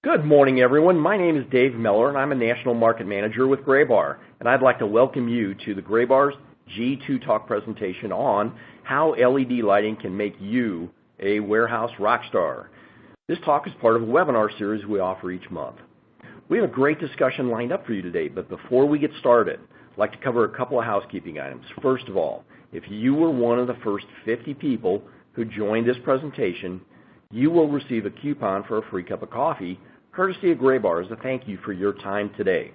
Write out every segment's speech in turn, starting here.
Good morning, everyone. My name is Dave Miller, and I'm a National Market Manager with Graybar, and I'd like to welcome you to the Graybar's G2 Talk presentation on how LED lighting can make you a warehouse rock star. This talk is part of a webinar series we offer each month. We have a great discussion lined up for you today, but before we get started, I'd like to cover a couple of housekeeping items. First of all, if you were one of the first 50 people who joined this presentation, you will receive a coupon for a free cup of coffee courtesy of Graybar as a thank you for your time today.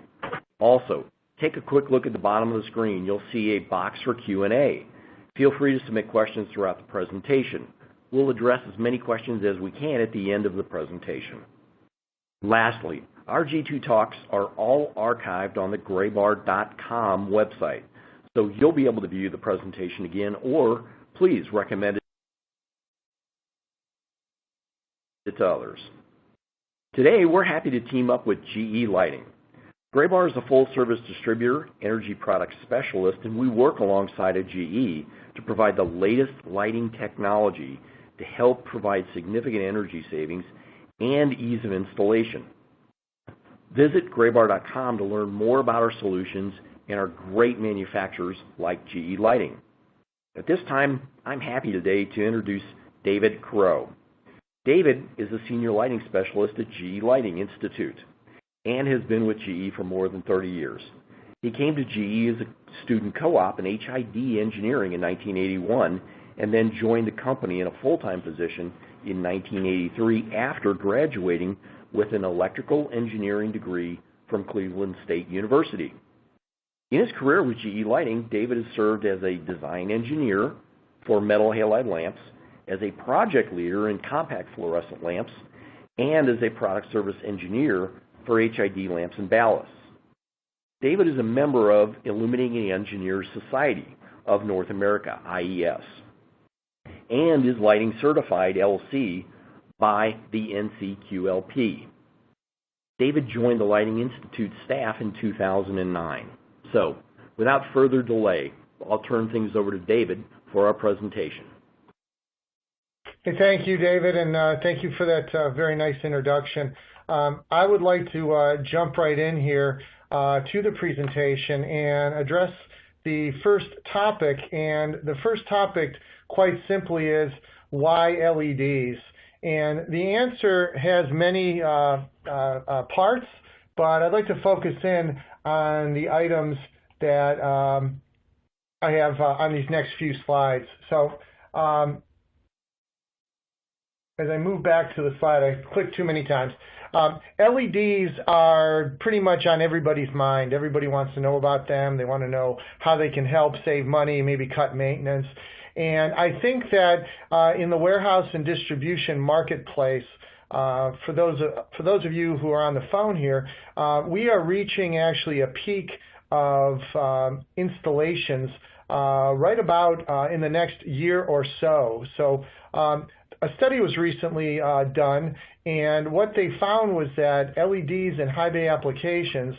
Also, take a quick look at the bottom of the screen. You'll see a box for Q&A. Feel free to submit questions throughout the presentation. We'll address as many questions as we can at the end of the presentation. Lastly, our G2 Talks are all archived on the graybar.com website, so you'll be able to view the presentation again, or please recommend it to others. Today, we're happy to team up with GE Lighting. Graybar is a full-service distributor, energy product specialist, and we work alongside a GE to provide the latest lighting technology to help provide significant energy savings and ease of installation. Visit graybar.com to learn more about our solutions and our great manufacturers like GE Lighting. At this time, I'm happy today to introduce David Crowe. David is a senior lighting specialist at GE Lighting Institute and has been with GE for more than 30 years. He came to GE as a student co-op in HID engineering in 1981 and then joined the company in a full-time position in 1983 after graduating with an electrical engineering degree from Cleveland State University. In his career with GE Lighting, David has served as a design engineer for metal halide lamps, as a project leader in compact fluorescent lamps, and as a product service engineer for HID lamps and ballasts. David is a member of Illuminating Engineers Society of North America, IES, and is lighting certified LC by the NCQLP. David joined the Lighting Institute staff in 2009. So, without further delay, I'll turn things over to David for our presentation. Hey, thank you, David, and thank you for that very nice introduction. I would like to jump right in here to the presentation and address the first topic. And the first topic, quite simply, is why LEDs? And the answer has many parts, but I'd like to focus in on the items that I have on these next few slides. So, as I move back to the slide, I clicked too many times. LEDs are pretty much on everybody's mind. Everybody wants to know about them. They want to know how they can help save money, maybe cut maintenance. And I think that in the warehouse and distribution marketplace, for those of you who are on the phone here, we are reaching actually a peak of installations right about in the next year or so. So a study was recently done, and what they found was that LEDs in high bay applications,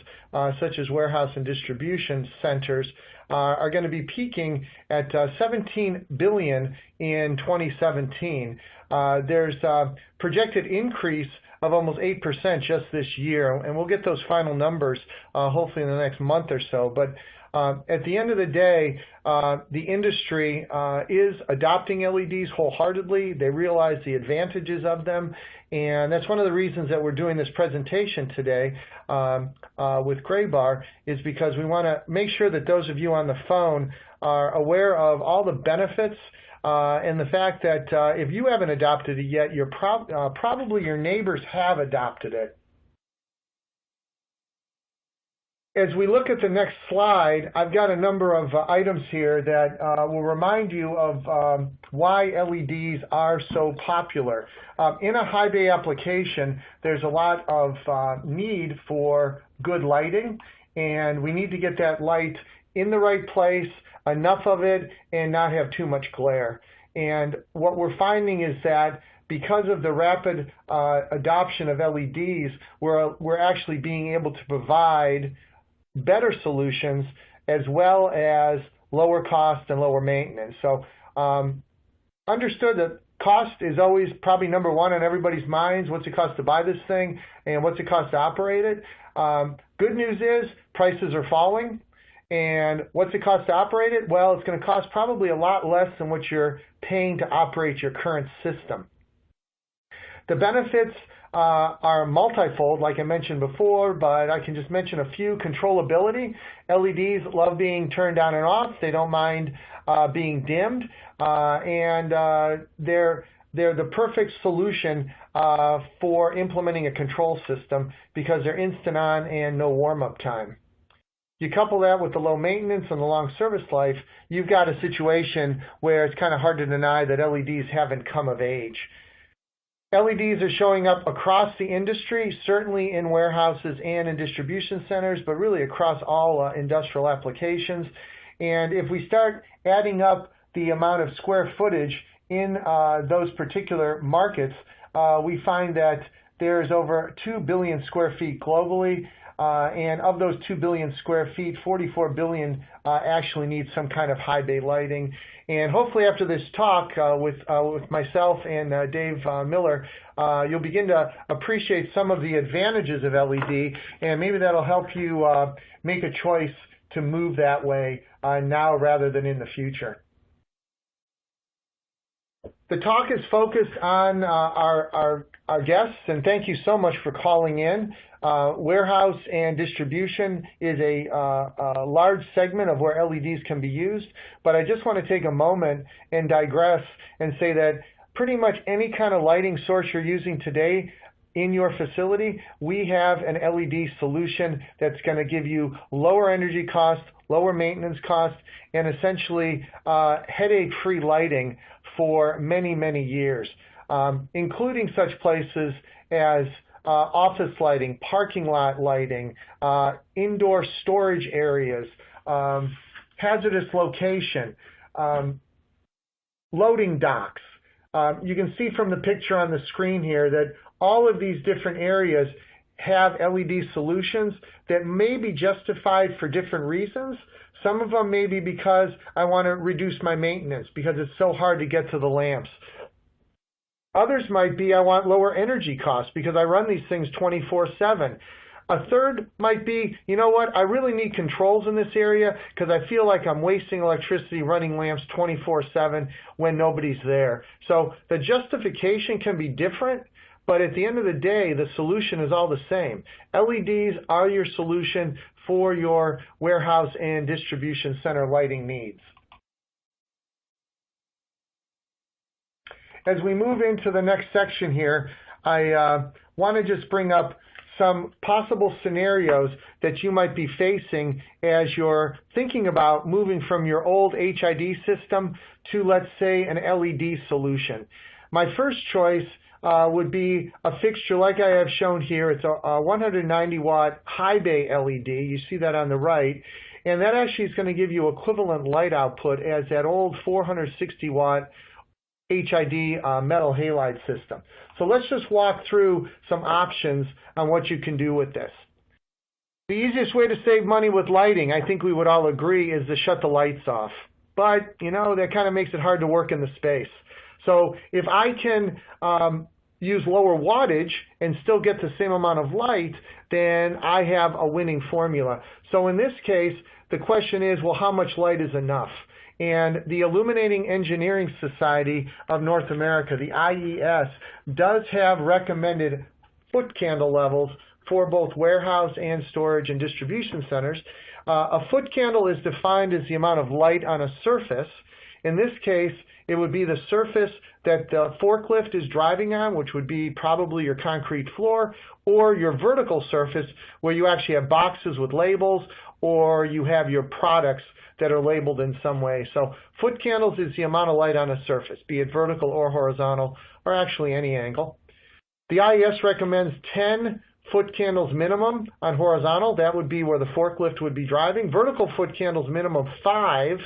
such as warehouse and distribution centers, are going to be peaking at $17 billion in 2017. There's a projected increase of almost 8% just this year, and we'll get those final numbers hopefully in the next month or so. But at the end of the day, the industry is adopting LEDs wholeheartedly. They realize the advantages of them, and that's one of the reasons that we're doing this presentation today with Graybar, is because we want to make sure that those of you on the phone are aware of all the benefits and the fact that if you haven't adopted it yet, you're probably your neighbors have adopted it. As we look at the next slide, I've got a number of items here that will remind you of why LEDs are so popular. In a high bay application, there's a lot of need for good lighting, and we need to get that light in the right place, enough of it, and not have too much glare. And what we're finding is that because of the rapid adoption of LEDs, we're actually being able to provide better solutions as well as lower cost and lower maintenance. So understood that Cost is always probably number one on everybody's minds. What's it cost to buy this thing, and what's it cost to operate it? Good news is prices are falling. And what's it cost to operate it? Well, it's going to cost probably a lot less than what you're paying to operate your current system. The benefits are multifold, like I mentioned before, but I can just mention a few. Controllability. LEDs love being turned on and off. They don't mind being dimmed, and they're the perfect solution for implementing a control system because they're instant on and no warm-up time. You couple that with the low maintenance and the long service life, you've got a situation where it's kind of hard to deny that LEDs haven't come of age. LEDs are showing up across the industry, certainly in warehouses and in distribution centers, but really across all industrial applications. And if we start adding up the amount of square footage in those particular markets, we find that there's over 2 billion square feet globally. And of those 2 billion square feet, 44 billion actually need some kind of high bay lighting. And hopefully after this talk with myself and Dave Miller, you'll begin to appreciate some of the advantages of LED, and maybe that'll help you make a choice to move that way now rather than in the future. The talk is focused on our guests, and thank you so much for calling in. Warehouse and distribution is a large segment of where LEDs can be used, but I just want to take a moment and digress and say that pretty much any kind of lighting source you're using today in your facility, we have an LED solution that's going to give you lower energy costs, lower maintenance costs, and essentially headache-free lighting for many, many years, including such places as office lighting, parking lot lighting, indoor storage areas, hazardous location, loading docks. You can see from the picture on the screen here that all of these different areas have LED solutions that may be justified for different reasons. Some of them may be because I want to reduce my maintenance because it's so hard to get to the lamps. Others might be I want lower energy costs because I run these things 24/7. A third might be, you know what, I really need controls in this area because I feel like I'm wasting electricity running lamps 24/7 when nobody's there. So the justification can be different, but at the end of the day, the solution is all the same. LEDs are your solution for your warehouse and distribution center lighting needs. As we move into the next section here, I want to just bring up some possible scenarios that you might be facing as you're thinking about moving from your old HID system to, let's say, an LED solution. My first choice would be a fixture like I have shown here. It's a 190 watt high bay LED. You see that on the right. And that actually is going to give you equivalent light output as that old 460 watt HID metal halide system. So let's just walk through some options on what you can do with this. The easiest way to save money with lighting, I think we would all agree, is to shut the lights off. But, you know, that kind of makes it hard to work in the space. So if I can use lower wattage and still get the same amount of light, then I have a winning formula. So in this case, the question is, well, how much light is enough? And the Illuminating Engineering Society of North America, the IES, does have recommended foot candle levels for both warehouse and storage and distribution centers. A foot candle is defined as the amount of light on a surface. In this case, it would be the surface that the forklift is driving on, which would be probably your concrete floor, or your vertical surface where you actually have boxes with labels, or you have your products that are labeled in some way. So foot candles is the amount of light on a surface, be it vertical or horizontal, or actually any angle. The IES recommends 10 foot candles minimum on horizontal. That would be where the forklift would be driving. Vertical foot candles minimum 5.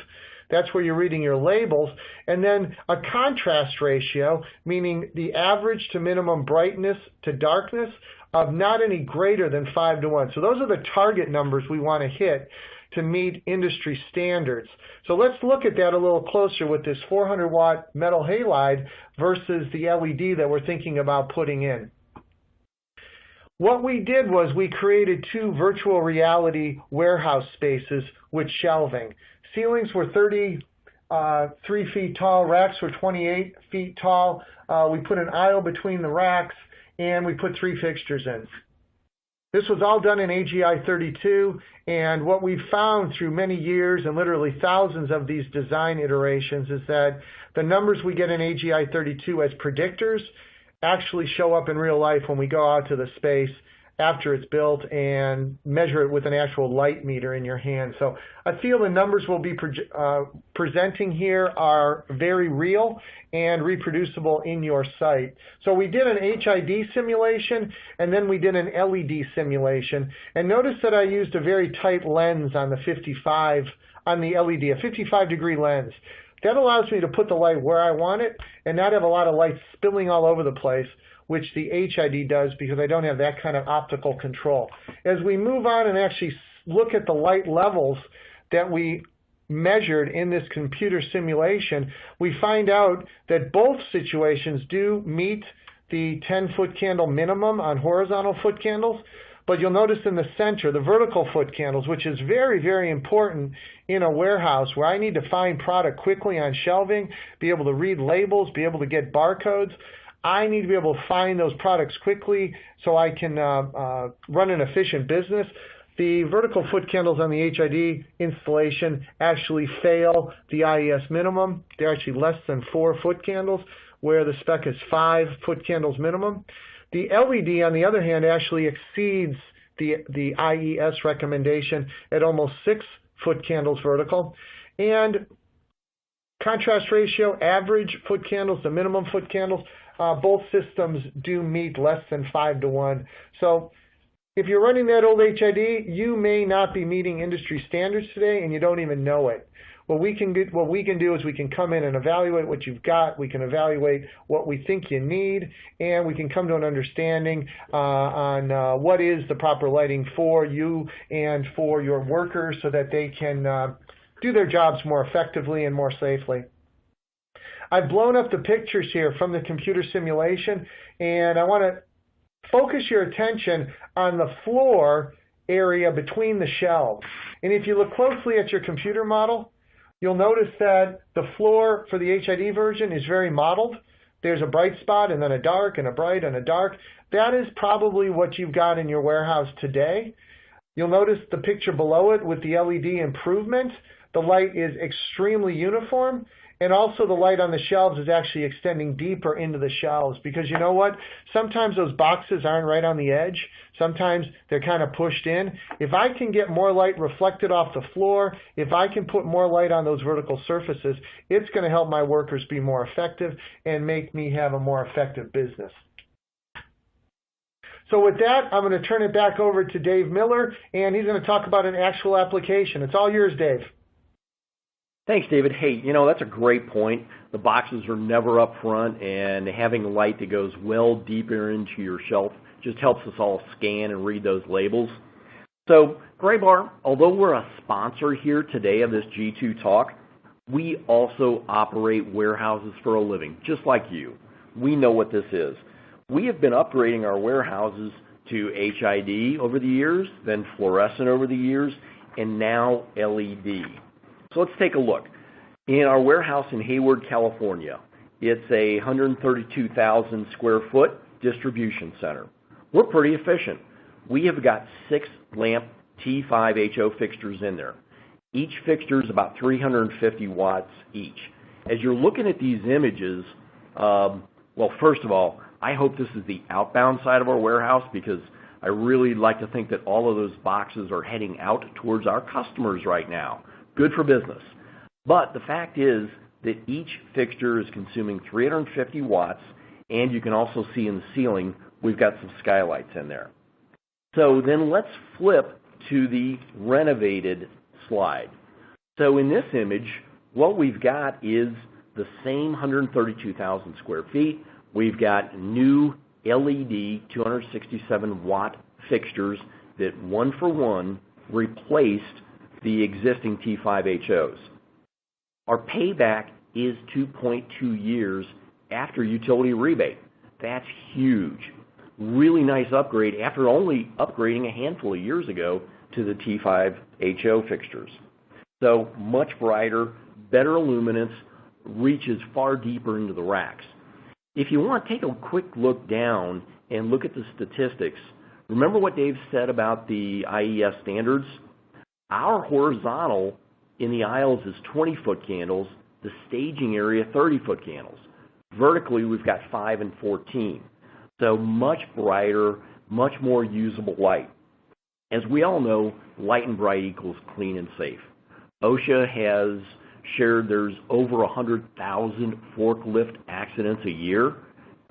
That's where you're reading your labels. And then a contrast ratio, meaning the average to minimum brightness to darkness of not any greater than 5 to 1. So those are the target numbers we want to hit to meet industry standards. So let's look at that a little closer with this 400 watt metal halide versus the LED that we're thinking about putting in. What we did was we created two virtual reality warehouse spaces with shelving. Ceilings were 33 feet tall, racks were 28 feet tall. We put an aisle between the racks, and we put 3 fixtures in. This was all done in AGI 32, and what we've found through many years and literally thousands of these design iterations is that the numbers we get in AGI 32 as predictors actually show up in real life when we go out to the space after it's built and measure it with an actual light meter in your hand. So I feel the numbers we'll be presenting here are very real and reproducible in your site. So we did an HID simulation, and then we did an LED simulation. And notice that I used a very tight lens on the 55, on the LED, a 55-degree lens. That allows me to put the light where I want it and not have a lot of light spilling all over the place, which the HID does because I don't have that kind of optical control. As we move on and actually look at the light levels that we measured in this computer simulation, we find out that both situations do meet the 10-foot candle minimum on horizontal foot candles. But you'll notice in the center, the vertical foot candles, which is very, very important in a warehouse where I need to find product quickly on shelving, be able to read labels, be able to get barcodes. I need to be able to find those products quickly so I can run an efficient business. The vertical foot candles on the HID installation actually fail the IES minimum. They're actually less than 4 foot candles, where the spec is 5 foot candles minimum. The LED, on the other hand, actually exceeds the IES recommendation at almost 6 foot candles vertical. And contrast ratio, average foot candles, the minimum foot candles, both systems do meet less than 5-to-1. So if you're running that old HID, you may not be meeting industry standards today and you don't even know it. What we can do is we can come in and evaluate what you've got. We can evaluate what we think you need, and we can come to an understanding on what is the proper lighting for you and for your workers so that they can do their jobs more effectively and more safely. I've blown up the pictures here from the computer simulation, and I want to focus your attention on the floor area between the shelves. And if you look closely at your computer model, you'll notice that the floor for the HID version is very modeled. There's a bright spot and then a dark and a bright and a dark. That is probably what you've got in your warehouse today. You'll notice the picture below it with the LED improvement. The light is extremely uniform, and also the light on the shelves is actually extending deeper into the shelves because you know what? Sometimes those boxes aren't right on the edge. Sometimes they're kind of pushed in. If I can get more light reflected off the floor, if I can put more light on those vertical surfaces, it's going to help my workers be more effective and make me have a more effective business. So with that, I'm going to turn it back over to Dave Miller, and he's going to talk about an actual application. It's all yours, Dave. Thanks, David. Hey, you know, that's a great point. The boxes are never up front, and having light that goes well deeper into your shelf just helps us all scan and read those labels. So, Graybar, although we're a sponsor here today of this G2 Talk, we also operate warehouses for a living, just like you. We know what this is. We have been upgrading our warehouses to HID over the years, then fluorescent over the years, and now LED. So let's take a look. In our warehouse in Hayward, California, it's a 132,000 square foot distribution center. We're pretty efficient. We have got 6 lamp T5HO fixtures in there. Each fixture is about 350 watts each. As you're looking at these images, well, first of all, I hope this is the outbound side of our warehouse because I really like to think that all of those boxes are heading out towards our customers right now. Good for business. But the fact is that each fixture is consuming 350 watts, and you can also see in the ceiling we've got some skylights in there. So then let's flip to the renovated slide. So in this image, what we've got is the same 132,000 square feet. We've got new LED 267 watt fixtures that one for one replaced the existing T5 HOs. Our payback is 2.2 years after utility rebate. That's huge. Really nice upgrade after only upgrading a handful of years ago to the T5 HO fixtures. So much brighter, better illuminance, reaches far deeper into the racks. If you want, take a quick look down and look at the statistics. Remember what Dave said about the IES standards? Our horizontal in the aisles is 20-foot candles, the staging area 30-foot candles. Vertically, we've got 5 and 14. So much brighter, much more usable light. As we all know, light and bright equals clean and safe. OSHA has shared there's over 100,000 forklift accidents a year,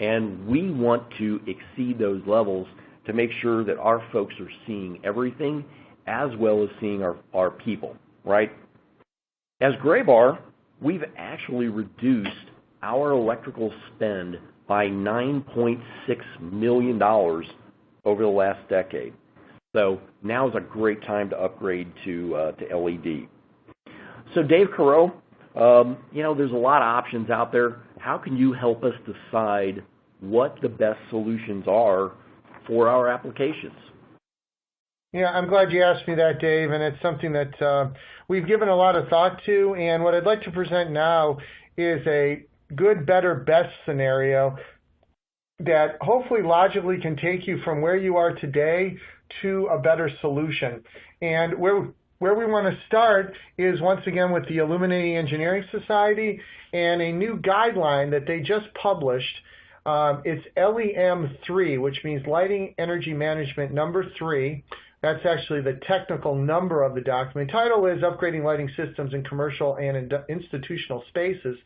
and we want to exceed those levels to make sure that our folks are seeing everything as well as seeing our people, right? As Graybar, we've actually reduced our electrical spend by $9.6 million over the last decade. So now is a great time to upgrade to LED. So Dave Crowe, there's a lot of options out there. How can you help us decide what the best solutions are for our applications? Yeah, I'm glad you asked me that, Dave, and it's something that we've given a lot of thought to, and what I'd like to present now is a good, better, best scenario that hopefully logically can take you from where you are today to a better solution. And where we want to start is once again with the Illuminating Engineering Society and a new guideline that they just published. It's LEM3, which means Lighting Energy Management number 3. That's actually the technical number of the document. Title is Upgrading Lighting Systems in Commercial and Institutional Spaces.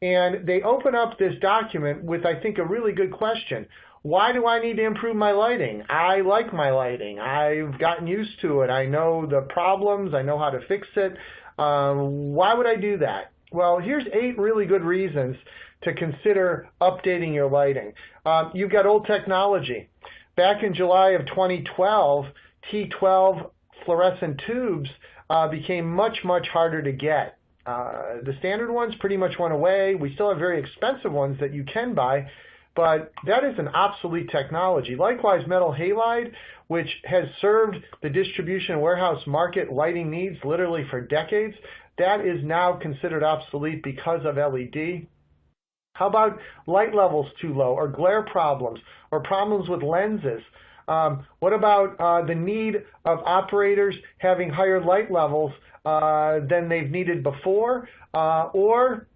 And they open up this document with, I think, a really good question. Why do I need to improve my lighting? I like my lighting. I've gotten used to it. I know the problems. I know how to fix it. Why would I do that? Well, here's 8 really good reasons to consider updating your lighting. You've got old technology. Back in July of 2012, T12 fluorescent tubes became much, much harder to get. The standard ones pretty much went away. We still have very expensive ones that you can buy, but that is an obsolete technology. Likewise, metal halide, which has served the distribution warehouse market lighting needs literally for decades, that is now considered obsolete because of LED. How about light levels too low, or glare problems, or problems with lenses? What about the need of operators having higher light levels than they've needed before, or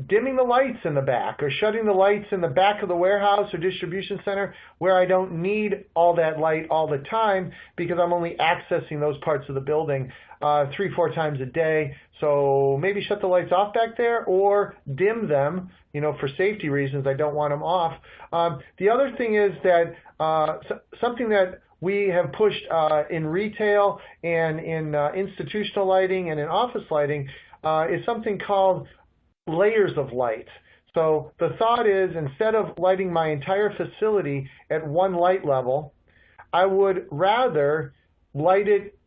dimming the lights in the back, or shutting the lights in the back of the warehouse or distribution center where I don't need all that light all the time because I'm only accessing those parts of the building 3-4 times a day. So maybe shut the lights off back there or dim them, for safety reasons. I don't want them off. The other thing is that something that we have pushed in retail and in institutional lighting and in office lighting is something called layers of light. So the thought is, instead of lighting my entire facility at one light level, I would rather light it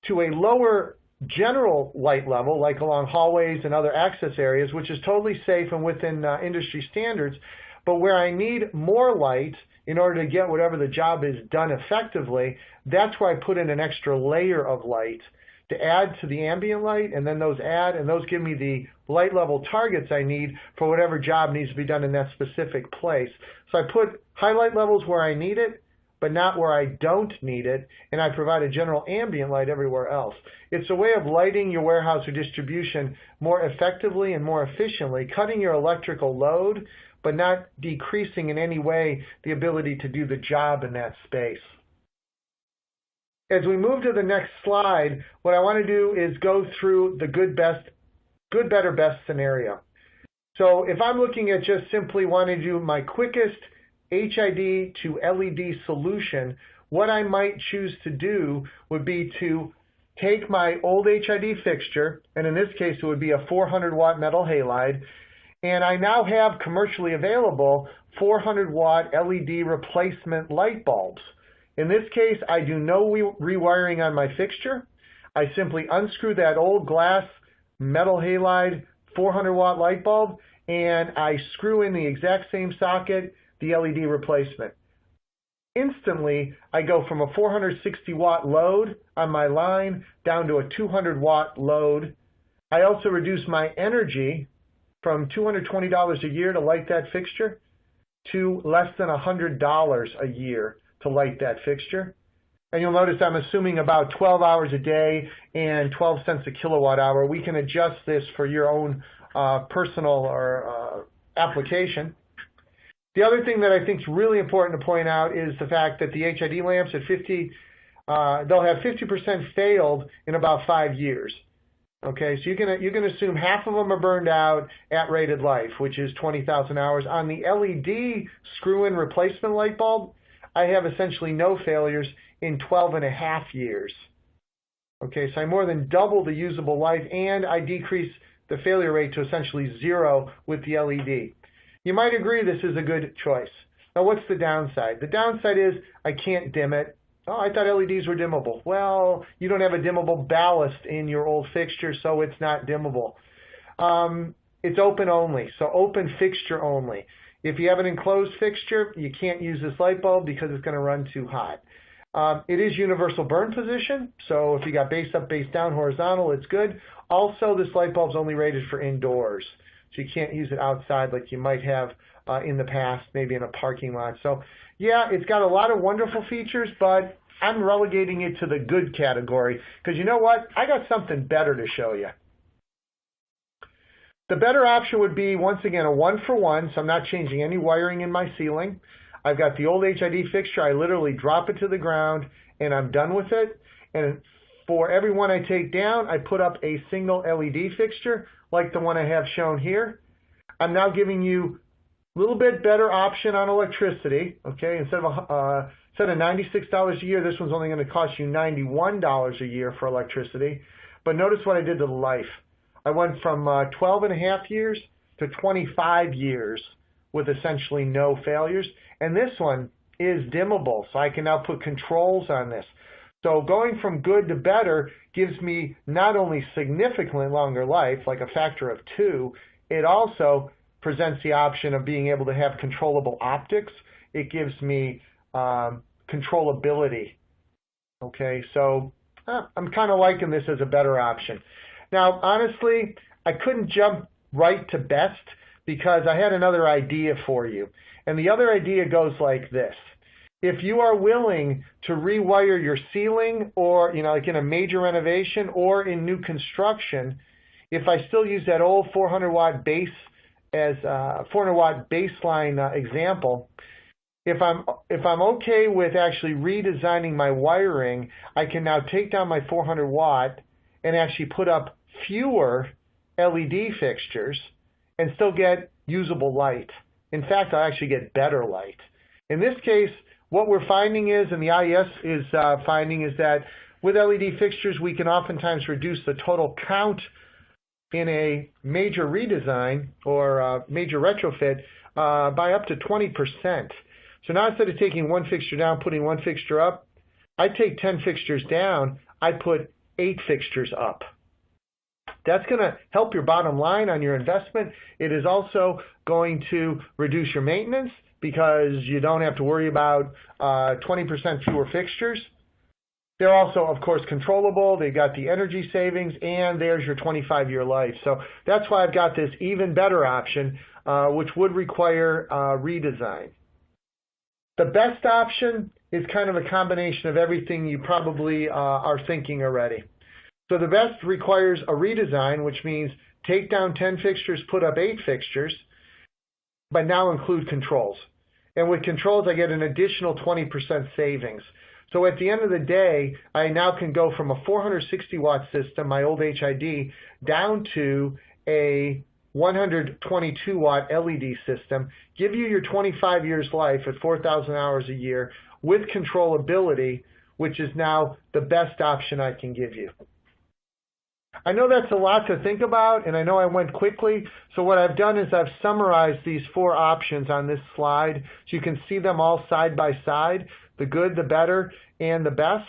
to a lower general light level, like along hallways and other access areas, which is totally safe and within industry standards. But where I need more light in order to get whatever the job is done effectively, that's where I put in an extra layer of light to add to the ambient light, and then those give me the light level targets I need for whatever job needs to be done in that specific place. So I put high light levels where I need it, but not where I don't need it, and I provide a general ambient light everywhere else. It's a way of lighting your warehouse or distribution more effectively and more efficiently, cutting your electrical load, but not decreasing in any way the ability to do the job in that space. As we move to the next slide, what I want to do is go through the good, better, best scenario. So if I'm looking at just simply wanting to do my quickest HID to LED solution, what I might choose to do would be to take my old HID fixture, and in this case it would be a 400-watt metal halide, and I now have commercially available 400-watt LED replacement light bulbs. In this case, I do no rewiring on my fixture. I simply unscrew that old glass metal halide 400-watt light bulb, and I screw in the exact same socket the LED replacement. Instantly, I go from a 460-watt load on my line down to a 200-watt load. I also reduce my energy from $220 a year to light that fixture to less than $100 a year to light that fixture. And you'll notice I'm assuming about 12 hours a day and 12 cents a kilowatt hour. We can adjust this for your own personal or application. The other thing that I think is really important to point out is the fact that the HID lamps at 50, they'll have 50% failed in about 5 years. Okay, so you can assume half of them are burned out at rated life, which is 20,000 hours. On the LED screw-in replacement light bulb, I have essentially no failures in 12 and a half years. Okay, so I more than double the usable life, and I decrease the failure rate to essentially 0 with the LED. You might agree this is a good choice. Now, what's the downside? The downside is I can't dim it. Oh, I thought LEDs were dimmable. Well, you don't have a dimmable ballast in your old fixture, so it's not dimmable. It's open only, so open fixture only. If you have an enclosed fixture, you can't use this light bulb because it's going to run too hot. It is universal burn position, so if you got base up, base down, horizontal, it's good. Also, this light bulb's only rated for indoors, so you can't use it outside like you might have in the past, maybe in a parking lot. So, yeah, it's got a lot of wonderful features, but I'm relegating it to the good category because you know what? I got something better to show you. The better option would be, once again, a 1-for-1, so I'm not changing any wiring in my ceiling. I've got the old HID fixture. I literally drop it to the ground, and I'm done with it. And for every one I take down, I put up a single LED fixture, like the one I have shown here. I'm now giving you a little bit better option on electricity. Okay, instead of $96 a year, this one's only going to cost you $91 a year for electricity. But notice what I did to the life. I went from 12 and a half years to 25 years with essentially no failures. And this one is dimmable, so I can now put controls on this. So going from good to better gives me not only significantly longer life, like a factor of 2, it also presents the option of being able to have controllable optics. It gives me controllability. Okay, so I'm kind of liking this as a better option. Now, honestly, I couldn't jump right to best because I had another idea for you. And the other idea goes like this. If you are willing to rewire your ceiling or, like in a major renovation or in new construction, if I still use that old 400-watt base as a 400-watt baseline example, if I'm okay with actually redesigning my wiring, I can now take down my 400-watt and actually put up fewer LED fixtures and still get usable light. In fact, I actually get better light. In this case, what we're finding is, and the IES is finding, is that with LED fixtures, we can oftentimes reduce the total count in a major redesign or major retrofit by up to 20%. So now instead of taking one fixture down, putting one fixture up, I take 10 fixtures down, I put 8 fixtures up. That's going to help your bottom line on your investment. It is also going to reduce your maintenance because you don't have to worry about 20% fewer fixtures. They're also, of course, controllable. They got the energy savings, and there's your 25-year life. So that's why I've got this even better option, which would require redesign. The best option is kind of a combination of everything you probably are thinking already. So the best requires a redesign, which means take down 10 fixtures, put up 8 fixtures, but now include controls. And with controls, I get an additional 20% savings. So at the end of the day, I now can go from a 460-watt system, my old HID, down to a 122-watt LED system, give you your 25 years life at 4,000 hours a year with controllability, which is now the best option I can give you. I know that's a lot to think about, and I know I went quickly, so what I've done is I've summarized these 4 options on this slide so you can see them all side by side, the good, the better, and the best.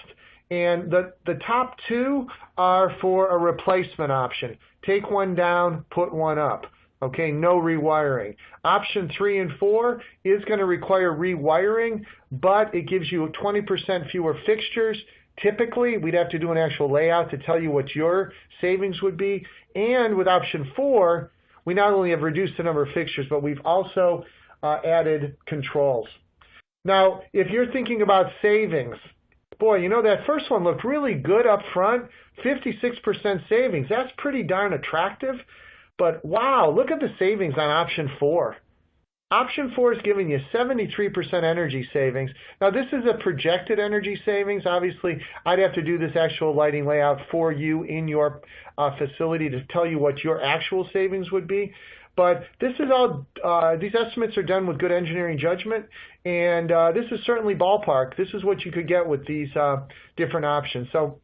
And the top two are for a replacement option. Take one down, put one up. Okay, no rewiring. Option 3 and 4 is going to require rewiring, but it gives you 20% fewer fixtures. Typically, we'd have to do an actual layout to tell you what your savings would be. And with option 4, we not only have reduced the number of fixtures, but we've also added controls. Now, if you're thinking about savings, boy, you know, that first one looked really good up front, 56% savings. That's pretty darn attractive. But wow, look at the savings on option 4. Option 4 is giving you 73% energy savings. Now, this is a projected energy savings. Obviously, I'd have to do this actual lighting layout for you in your facility to tell you what your actual savings would be. But this is all, these estimates are done with good engineering judgment, and this is certainly ballpark. This is what you could get with these different options. So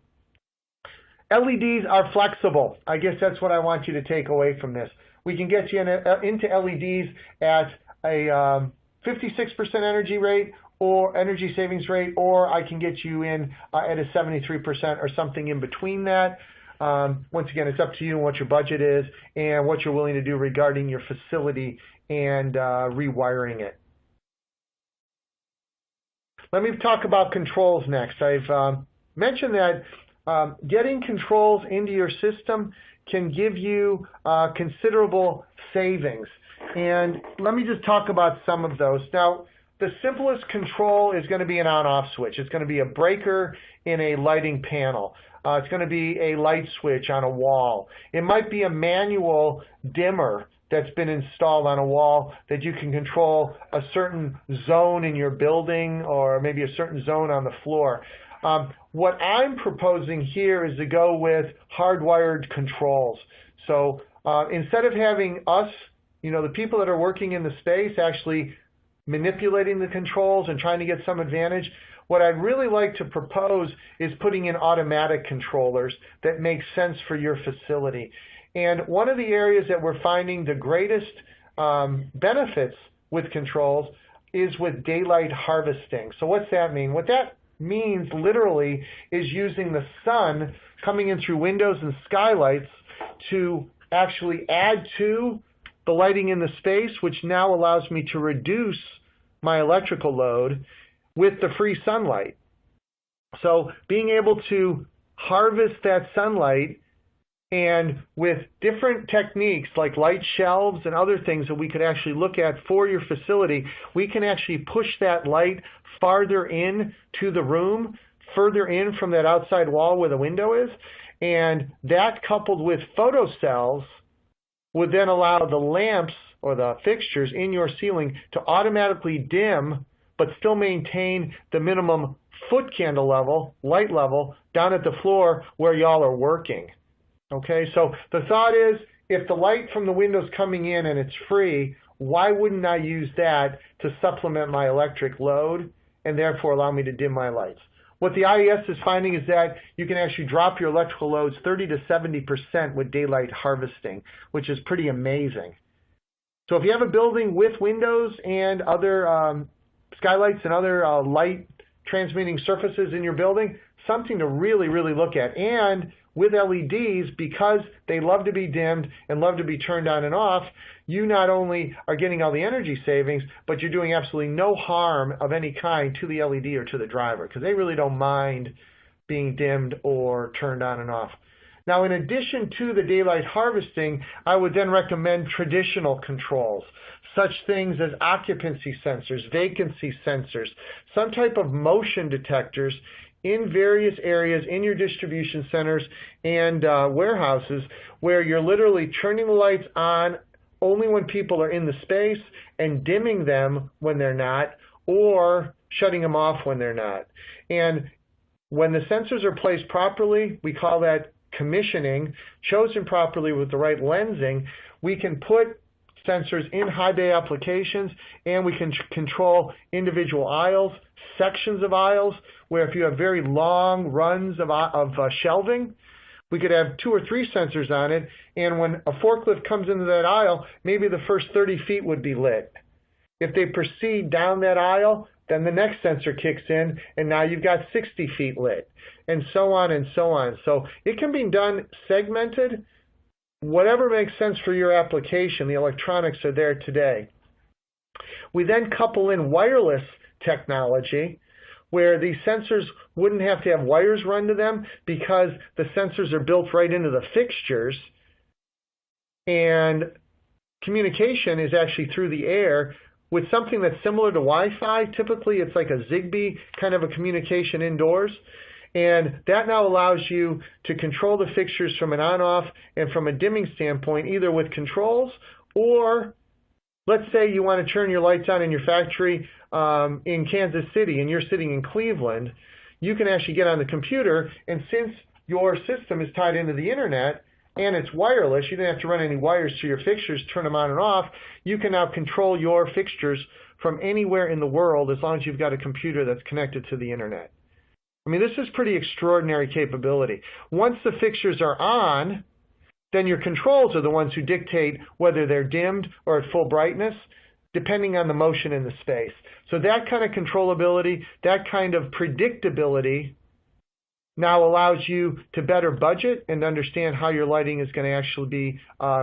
LEDs are flexible. I guess that's what I want you to take away from this. We can get you into LEDs at a 56% energy rate or energy savings rate, or I can get you in at a 73% or something in between that. Once again, it's up to you and what your budget is and what you're willing to do regarding your facility and rewiring it. Let me talk about controls next. I've mentioned that getting controls into your system can give you considerable savings. And let me just talk about some of those. Now, the simplest control is going to be an on-off switch. It's going to be a breaker in a lighting panel. It's going to be a light switch on a wall. It might be a manual dimmer that's been installed on a wall that you can control a certain zone in your building or maybe a certain zone on the floor. What I'm proposing here is to go with hardwired controls. So instead of having us, you know, the people that are working in the space actually manipulating the controls and trying to get some advantage, what I'd really like to propose is putting in automatic controllers that make sense for your facility. And one of the areas that we're finding the greatest benefits with controls is with daylight harvesting. So what's that mean? What that means literally is using the sun coming in through windows and skylights to actually add to the lighting in the space, which now allows me to reduce my electrical load with the free sunlight. So being able to harvest that sunlight, and with different techniques like light shelves and other things that we could actually look at for your facility, we can actually push that light farther in to the room, further in from that outside wall where the window is. And that coupled with photocells would then allow the lamps or the fixtures in your ceiling to automatically dim but still maintain the minimum foot candle level, light level, down at the floor where y'all are working. Okay, so the thought is, if the light from the window's coming in and it's free, why wouldn't I use that to supplement my electric load and therefore allow me to dim my lights? What the IES is finding is that you can actually drop your electrical loads 30 to 70% with daylight harvesting, which is pretty amazing. So if you have a building with windows and other skylights and other light transmitting surfaces in your building, something to really, really look at. And with LEDs, because they love to be dimmed and love to be turned on and off, you not only are getting all the energy savings, but you're doing absolutely no harm of any kind to the LED or to the driver, because they really don't mind being dimmed or turned on and off. Now, in addition to the daylight harvesting, I would then recommend traditional controls, such things as occupancy sensors, vacancy sensors, some type of motion detectors in various areas in your distribution centers and warehouses, where you're literally turning the lights on only when people are in the space and dimming them when they're not, or shutting them off when they're not. And when the sensors are placed properly, we call that commissioning, chosen properly with the right lensing, we can put sensors in high bay applications, and we can control individual aisles, sections of aisles, where if you have very long runs of shelving, we could have 2 or 3 sensors on it, and when a forklift comes into that aisle, maybe the first 30 feet would be lit. If they proceed down that aisle, Then the next sensor kicks in, and now you've got 60 feet lit, and so on and so on. So it can be done segmented. Whatever makes sense for your application, the electronics are there today. We then couple in wireless technology, where these sensors wouldn't have to have wires run to them because the sensors are built right into the fixtures, and communication is actually through the air with something that's similar to Wi-Fi. Typically, it's like a Zigbee kind of a communication indoors. And that now allows you to control the fixtures from an on-off and from a dimming standpoint, either with controls or, let's say you want to turn your lights on in your factory in Kansas City and you're sitting in Cleveland. You can actually get on the computer, and since your system is tied into the internet and it's wireless, you don't have to run any wires to your fixtures, turn them on and off. You can now control your fixtures from anywhere in the world as long as you've got a computer that's connected to the internet. I mean, this is pretty extraordinary capability. Once the fixtures are on, then your controls are the ones who dictate whether they're dimmed or at full brightness, depending on the motion in the space. So that kind of controllability, that kind of predictability now allows you to better budget and understand how your lighting is going to actually be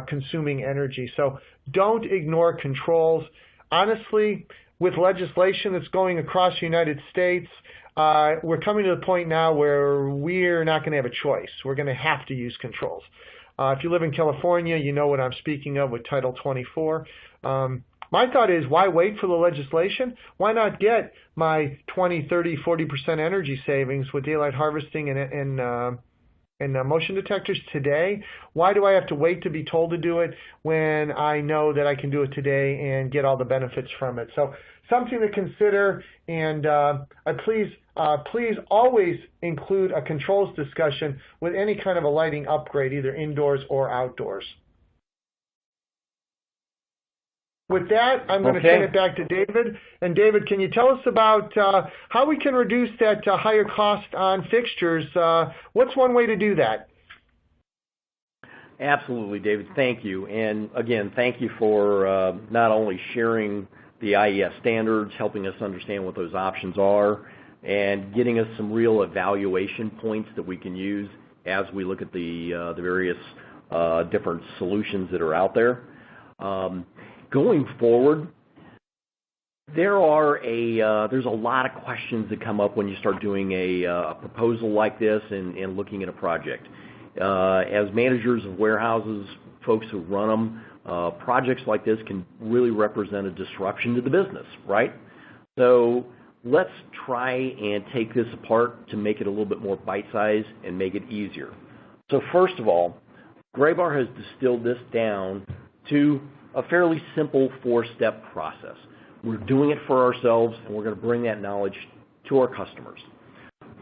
consuming energy. So don't ignore controls. Honestly, with legislation that's going across the United States, we're coming to the point now where we're not going to have a choice. We're going to have to use controls. If you live in California, you know what I'm speaking of with Title 24. My thought is, why wait for the legislation? Why not get my 20, 30, 40% energy savings with daylight harvesting and motion detectors today? Why do I have to wait to be told to do it when I know that I can do it today and get all the benefits from it? So something to consider, and please always include a controls discussion with any kind of a lighting upgrade, either indoors or outdoors. With that, I'm going to turn it back to David. And David, can you tell us about how we can reduce that higher cost on fixtures? What's one way to do that? Absolutely, David. Thank you. And again, thank you for not only sharing the IES standards, helping us understand what those options are, and getting us some real evaluation points that we can use as we look at the various different solutions that are out there. Going forward, there's a lot of questions that come up when you start doing a proposal like this and looking at a project. As managers of warehouses, folks who run them, projects like this can really represent a disruption to the business, right? So let's try and take this apart to make it a little bit more bite-sized and make it easier. So first of all, Graybar has distilled this down to a fairly simple 4-step process. We're doing it for ourselves, and we're going to bring that knowledge to our customers.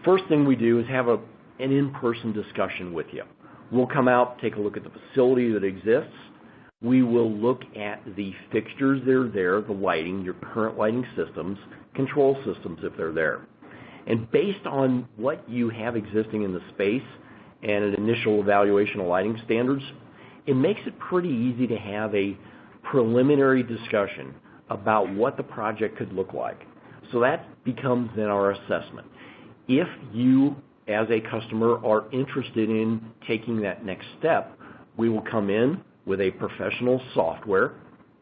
First thing we do is have an in-person discussion with you. We'll come out, take a look at the facility that exists. We will look at the fixtures that are there, the lighting, your current lighting systems, control systems if they're there. And based on what you have existing in the space and an initial evaluation of lighting standards, it makes it pretty easy to have a preliminary discussion about what the project could look like. So that becomes then our assessment. If you, as a customer, are interested in taking that next step, we will come in with a professional software.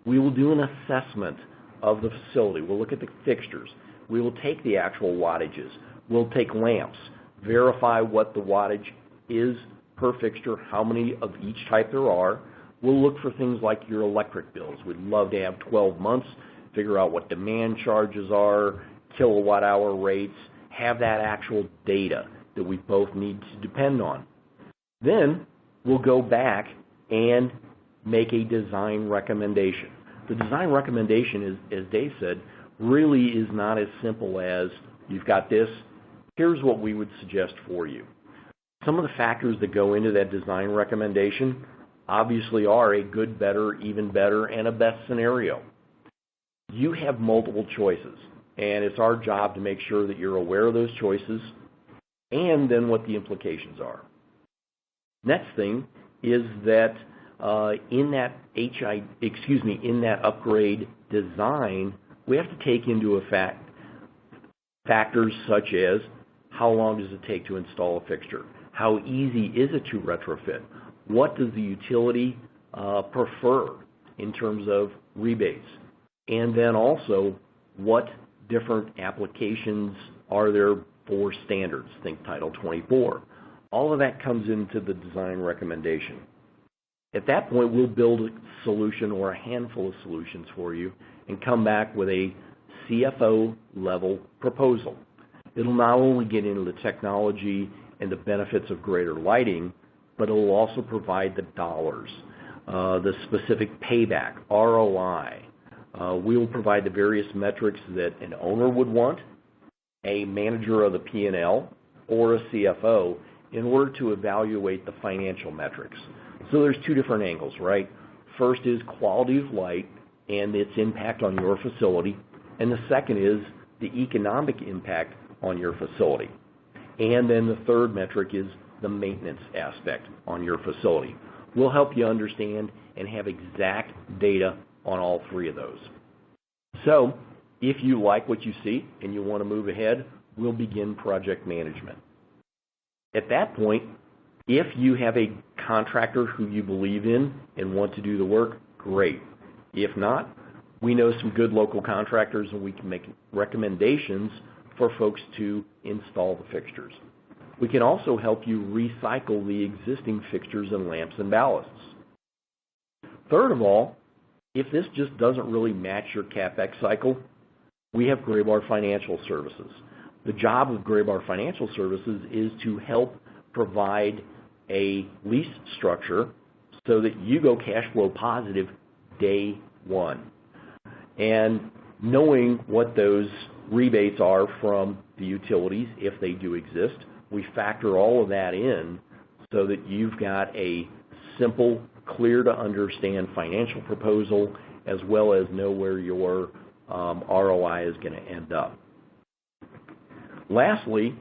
We will do an assessment of the facility. We'll look at the fixtures. We will take the actual wattages. We'll take lamps, verify what the wattage is per fixture, how many of each type there are. We'll look for things like your electric bills. We'd love to have 12 months, figure out what demand charges are, kilowatt hour rates, have that actual data that we both need to depend on. Then we'll go back and make a design recommendation. The design recommendation is, as Dave said, really is not as simple as you've got this, here's what we would suggest for you. Some of the factors that go into that design recommendation obviously are a good, better, even better, and a best scenario. You have multiple choices, and it's our job to make sure that you're aware of those choices and then what the implications are. Next thing is that in that upgrade design, we have to take into effect Factors such as how long does it take to install a fixture? How easy is it to retrofit? What does the utility prefer in terms of rebates? And then also, what different applications are there for standards? Think Title 24. All of that comes into the design recommendation. At that point, we'll build a solution or a handful of solutions for you and come back with a CFO-level proposal. It'll not only get into the technology and the benefits of greater lighting, but it'll also provide the dollars, the specific payback, ROI. We will provide the various metrics that an owner would want, a manager of the P&L, or a CFO in order to evaluate the financial metrics. So there's two different angles, right? First is quality of light and its impact on your facility, and the second is the economic impact on your facility. And then the third metric is the maintenance aspect on your facility. We'll help you understand and have exact data on all three of those. So if you like what you see and you want to move ahead, we'll begin project management. At that point, if you have a contractor who you believe in and want to do the work, great. If not, we know some good local contractors and we can make recommendations for folks to install the fixtures. We can also help you recycle the existing fixtures and lamps and ballasts. Third of all, if this just doesn't really match your CapEx cycle, we have Graybar Financial Services. The job of Graybar Financial Services is to help provide a lease structure so that you go cash flow positive day one. And knowing what those rebates are from the utilities, if they do exist, we factor all of that in so that you've got a simple, clear to understand financial proposal as well as know where your ROI is going to end up. Lastly,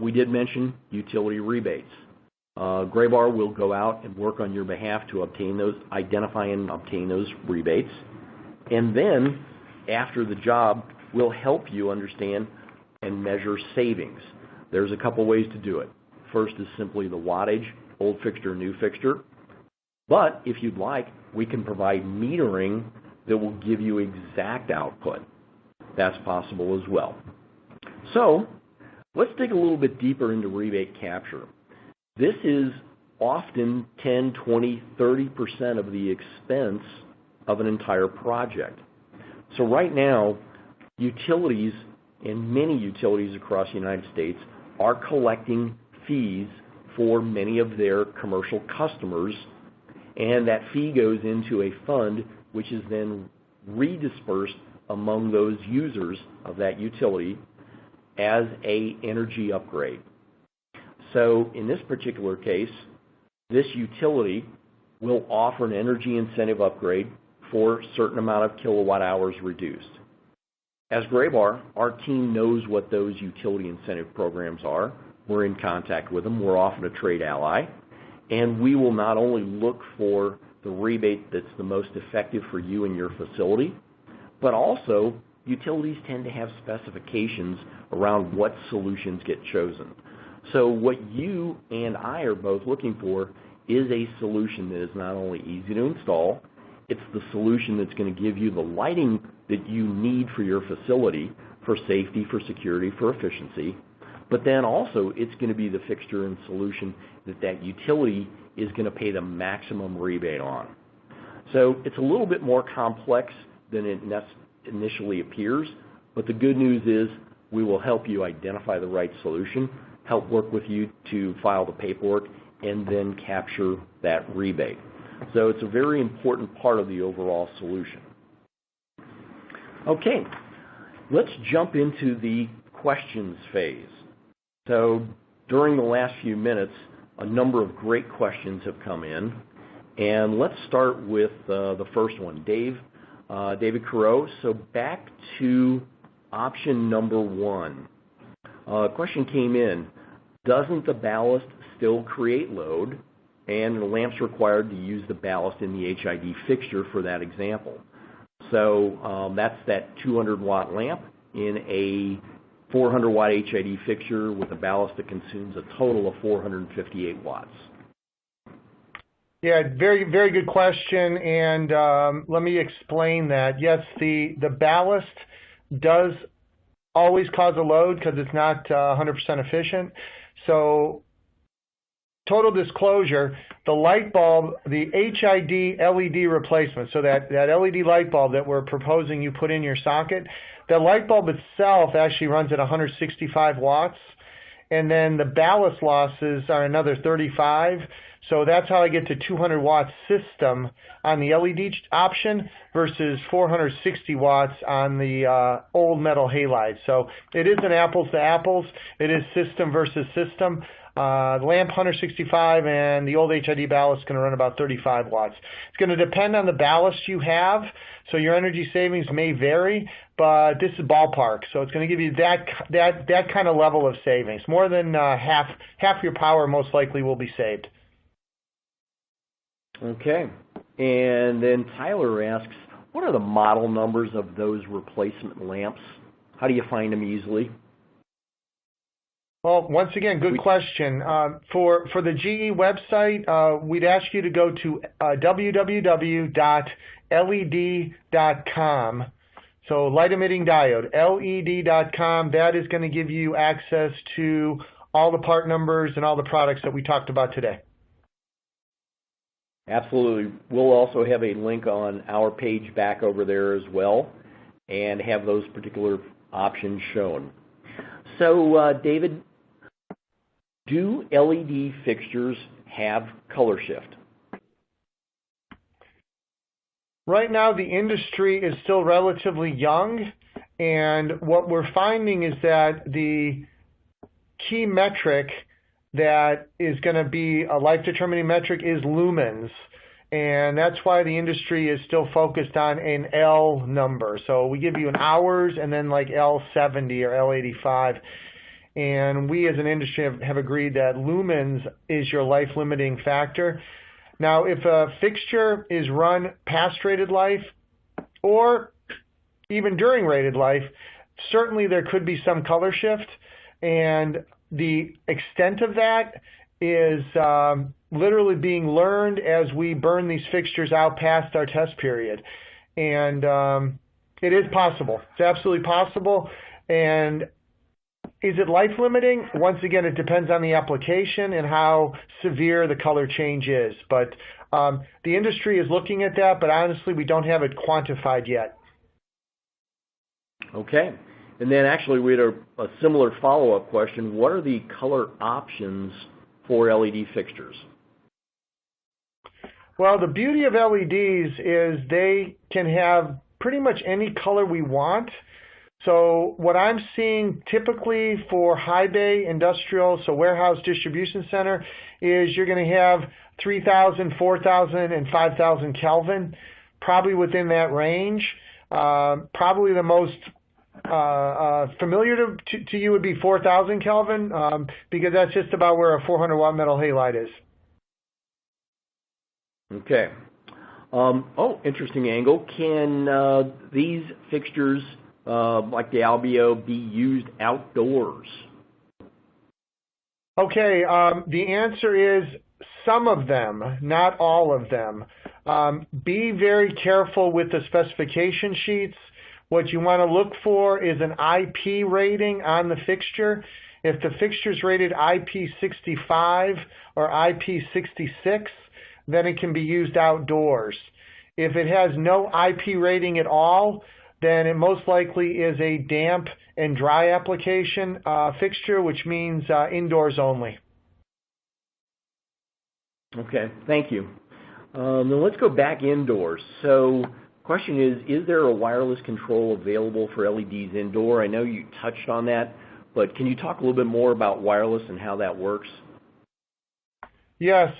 we did mention utility rebates. Graybar will go out and work on your behalf to obtain those, identify and obtain those rebates. And then, after the job, we'll help you understand and measure savings. There's a couple ways to do it. First is simply the wattage, old fixture, new fixture. But if you'd like, we can provide metering that will give you exact output. That's possible as well. So let's dig a little bit deeper into rebate capture. This is often 10, 20, 30% of the expense of an entire project. So right now, utilities and many utilities across the United States are collecting fees for many of their commercial customers, and that fee goes into a fund which is then redispersed among those users of that utility as an energy upgrade. So in this particular case, this utility will offer an energy incentive upgrade for a certain amount of kilowatt hours reduced. As Graybar, our team knows what those utility incentive programs are. We're in contact with them. We're often a trade ally. And we will not only look for the rebate that's the most effective for you and your facility, but also utilities tend to have specifications around what solutions get chosen. So what you and I are both looking for is a solution that is not only easy to install, it's the solution that's going to give you the lighting that you need for your facility for safety, for security, for efficiency, but then also it's going to be the fixture and solution that that utility is going to pay the maximum rebate on. So it's a little bit more complex than it initially appears, but the good news is we will help you identify the right solution, help work with you to file the paperwork, and then capture that rebate. So it's a very important part of the overall solution. Okay, let's jump into the questions phase. So during the last few minutes, a number of great questions have come in, and let's start with the first one. David Crowe. So back to option number one. A question came in. Doesn't the ballast still create load, and the lamp's required to use the ballast in the HID fixture for that example? So that's that 200-watt lamp in a 400 watt HID fixture with a ballast that consumes a total of 458 watts? Yeah, very, very good question, and let me explain that. Yes, the ballast does always cause a load because it's not 100% efficient. So, total disclosure, the light bulb, the HID LED replacement, so that LED light bulb that we're proposing you put in your socket, the light bulb itself actually runs at 165 watts, and then the ballast losses are another 35. So that's how I get to 200 watt system on the LED option versus 460 watts on the old metal halide. So it is an apples to apples. It is system versus system. The lamp 165 and the old HID ballast is going to run about 35 watts. It's going to depend on the ballast you have, so your energy savings may vary, but this is ballpark. So it's going to give you that kind of level of savings. More than half your power most likely will be saved. Okay. And then Tyler asks, what are the model numbers of those replacement lamps? How do you find them easily? Well, once again, good question. For the GE website, we'd ask you to go to www.led.com. So light emitting diode, led.com. That is going to give you access to all the part numbers and all the products that we talked about today. Absolutely. We'll also have a link on our page back over there as well and have those particular options shown. So, David, do LED fixtures have color shift? Right now, the industry is still relatively young, and what we're finding is that the key metric that is going to be a life-determining metric is lumens, and that's why the industry is still focused on an L number. So we give you an hours and then like L70 or L85, and we as an industry have agreed that lumens is your life-limiting factor. Now, if a fixture is run past rated life or even during rated life, certainly there could be some color shift, and the extent of that is literally being learned as we burn these fixtures out past our test period. And it is possible. It's absolutely possible. And is it life limiting? Once again, it depends on the application and how severe the color change is. But the industry is looking at that, but honestly, we don't have it quantified yet. Okay. And then actually we had a similar follow-up question. What are the color options for LED fixtures? Well, the beauty of LEDs is they can have pretty much any color we want. So what I'm seeing typically for high bay industrial, so warehouse distribution center, is you're going to have 3,000, 4,000, and 5,000 Kelvin, probably within that range. Probably the most familiar to you would be 4,000 Kelvin because that's just about where a 400 watt metal halide is. Okay. Interesting angle. Can these fixtures, like the Albio, be used outdoors? Okay. The answer is some of them, not all of them. Be very careful with the specification sheets. What you want to look for is an IP rating on the fixture. If the fixture is rated IP65 or IP66, then it can be used outdoors. If it has no IP rating at all, then it most likely is a damp and dry application fixture, which means indoors only. Okay, thank you. Now let's go back indoors. So question is there a wireless control available for LEDs indoor? I know you touched on that, but can you talk a little bit more about wireless and how that works? Yes.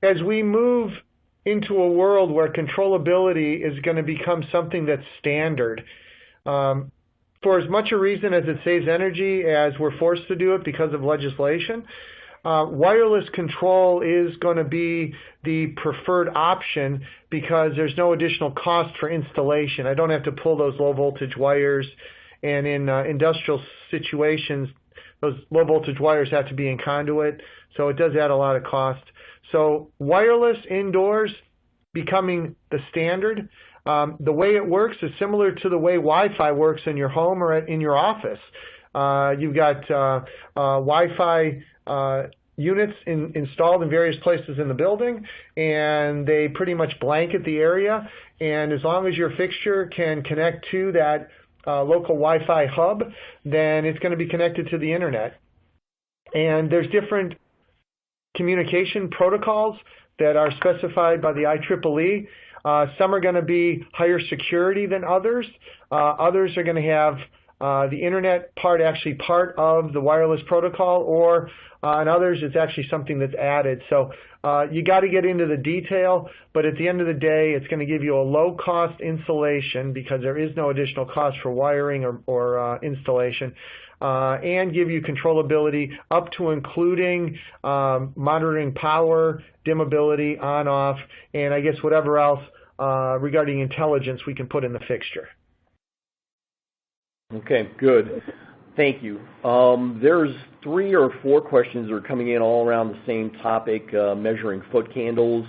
As we move into a world where controllability is going to become something that's standard, for as much a reason as it saves energy as we're forced to do it because of legislation, wireless control is going to be the preferred option because there's no additional cost for installation. I don't have to pull those low voltage wires, and in industrial situations, those low voltage wires have to be in conduit, so it does add a lot of cost. So wireless indoors becoming the standard. The way it works is similar to the way Wi-Fi works in your home or in your office. You've got Wi-Fi units installed in various places in the building, and they pretty much blanket the area. And as long as your fixture can connect to that local Wi-Fi hub, then it's going to be connected to the internet. And there's different communication protocols that are specified by the IEEE. Some are going to be higher security than others. Others are going to have the internet part actually part of the wireless protocol, or in others it's actually something that's added. So you got to get into the detail, but at the end of the day it's going to give you a low-cost installation because there is no additional cost for wiring or installation, and give you controllability up to including monitoring power, dimmability, on-off, and I guess whatever else regarding intelligence we can put in the fixture. Okay, good. Thank you. There's 3 or 4 questions that are coming in all around the same topic, measuring foot candles.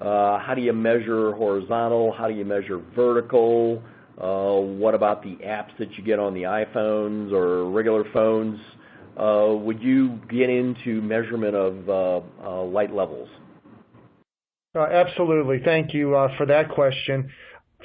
How do you measure horizontal? How do you measure vertical? What about the apps that you get on the iPhones or regular phones? Would you get into measurement of light levels? Absolutely. Thank you for that question.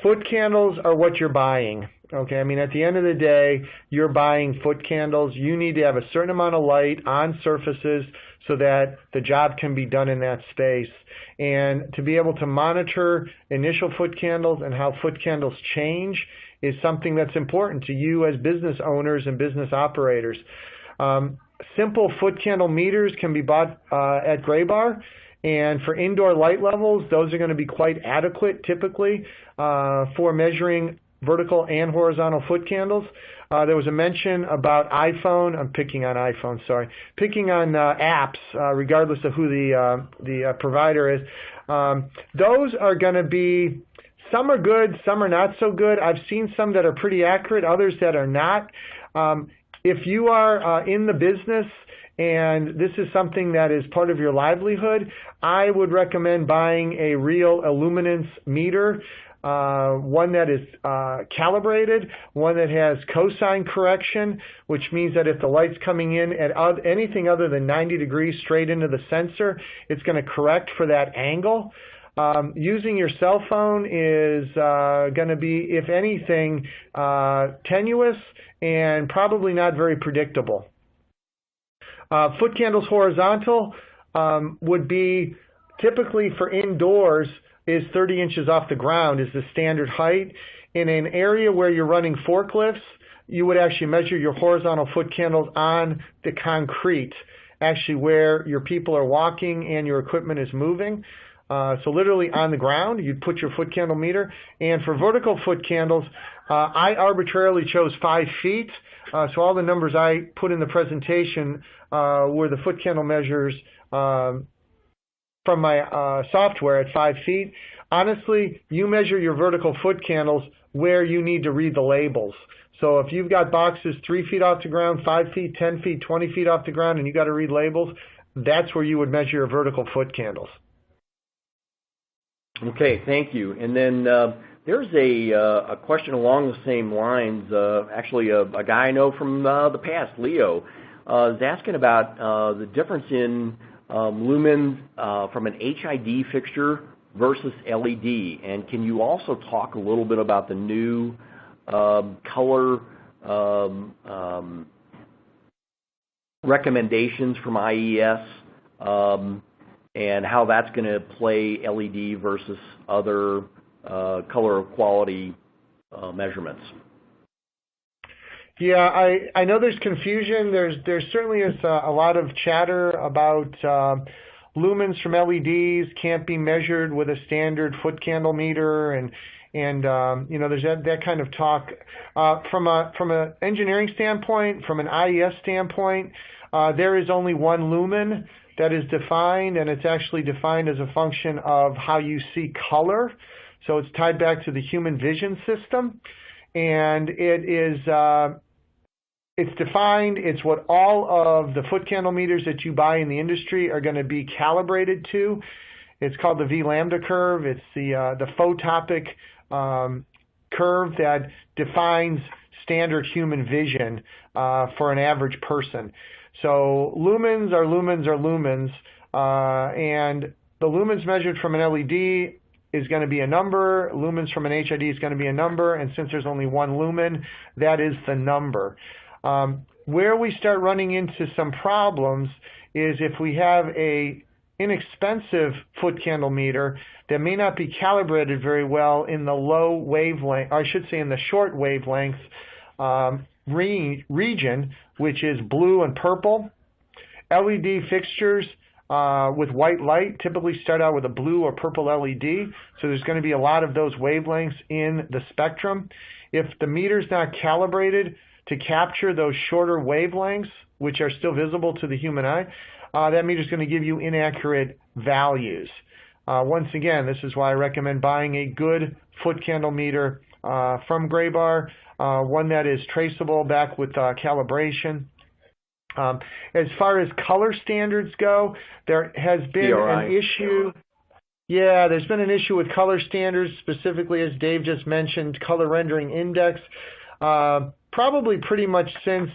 Foot candles are what you're buying. Okay, I mean, at the end of the day, you're buying foot candles. You need to have a certain amount of light on surfaces so that the job can be done in that space. And to be able to monitor initial foot candles and how foot candles change is something that's important to you as business owners and business operators. Simple foot candle meters can be bought at Graybar. And for indoor light levels, those are going to be quite adequate typically for measuring vertical and horizontal foot candles. There was a mention about iPhone. I'm picking on iPhone, sorry. Picking on apps, regardless of who the provider is. Those are going to be, some are good, some are not so good. I've seen some that are pretty accurate, others that are not. If you are in the business and this is something that is part of your livelihood, I would recommend buying a real illuminance meter. One that is calibrated, one that has cosine correction, which means that if the light's coming in at anything other than 90 degrees straight into the sensor, it's going to correct for that angle. Using your cell phone is going to be, if anything, tenuous and probably not very predictable. Foot candles horizontal would be typically for indoors is 30 inches off the ground is the standard height. In an area where you're running forklifts, you would actually measure your horizontal foot candles on the concrete, actually where your people are walking and your equipment is moving. So literally on the ground, you'd put your foot candle meter. And for vertical foot candles, I arbitrarily chose 5 feet. So all the numbers I put in the presentation were the foot candle measures from my software at 5 feet. Honestly, you measure your vertical foot candles where you need to read the labels. So if you've got boxes 3 feet off the ground, 5 feet, 10 feet, 20 feet off the ground, and you got to read labels, that's where you would measure your vertical foot candles. Okay, thank you. And then there's a question along the same lines. Actually, a guy I know from the past, Leo, is asking about the difference in lumen from an HID fixture versus LED. And can you also talk a little bit about the new color recommendations from IES and how that's going to play LED versus other color quality measurements? Yeah, I know there's confusion. There certainly is a lot of chatter about lumens from LEDs can't be measured with a standard foot candle meter, and you know, there's that kind of talk. From an engineering standpoint, from an IES standpoint, there is only one lumen that is defined, and it's actually defined as a function of how you see color. So it's tied back to the human vision system. and it's defined. It's what all of the foot candle meters that you buy in the industry are going to be calibrated to. It's called the V lambda curve. It's the photopic curve that defines standard human vision for an average person. So lumens are lumens are lumens, and the lumens measured from an LED is going to be a number, lumens from an HID is going to be a number, and since there's only one lumen, that is the number. Where we start running into some problems is if we have a inexpensive foot candle meter that may not be calibrated very well in the low wavelength, I should say in the short wavelength region, which is blue and purple. LED fixtures with white light typically start out with a blue or purple LED, so there's going to be a lot of those wavelengths in the spectrum. If the meter's not calibrated to capture those shorter wavelengths, which are still visible to the human eye, that meter's going to give you inaccurate values. Once again, this is why I recommend buying a good foot candle meter from Graybar, one that is traceable back with calibration. As far as color standards go, there has been an issue. Yeah, there's been an issue with color standards, specifically, as Dave just mentioned, color rendering index, probably pretty much since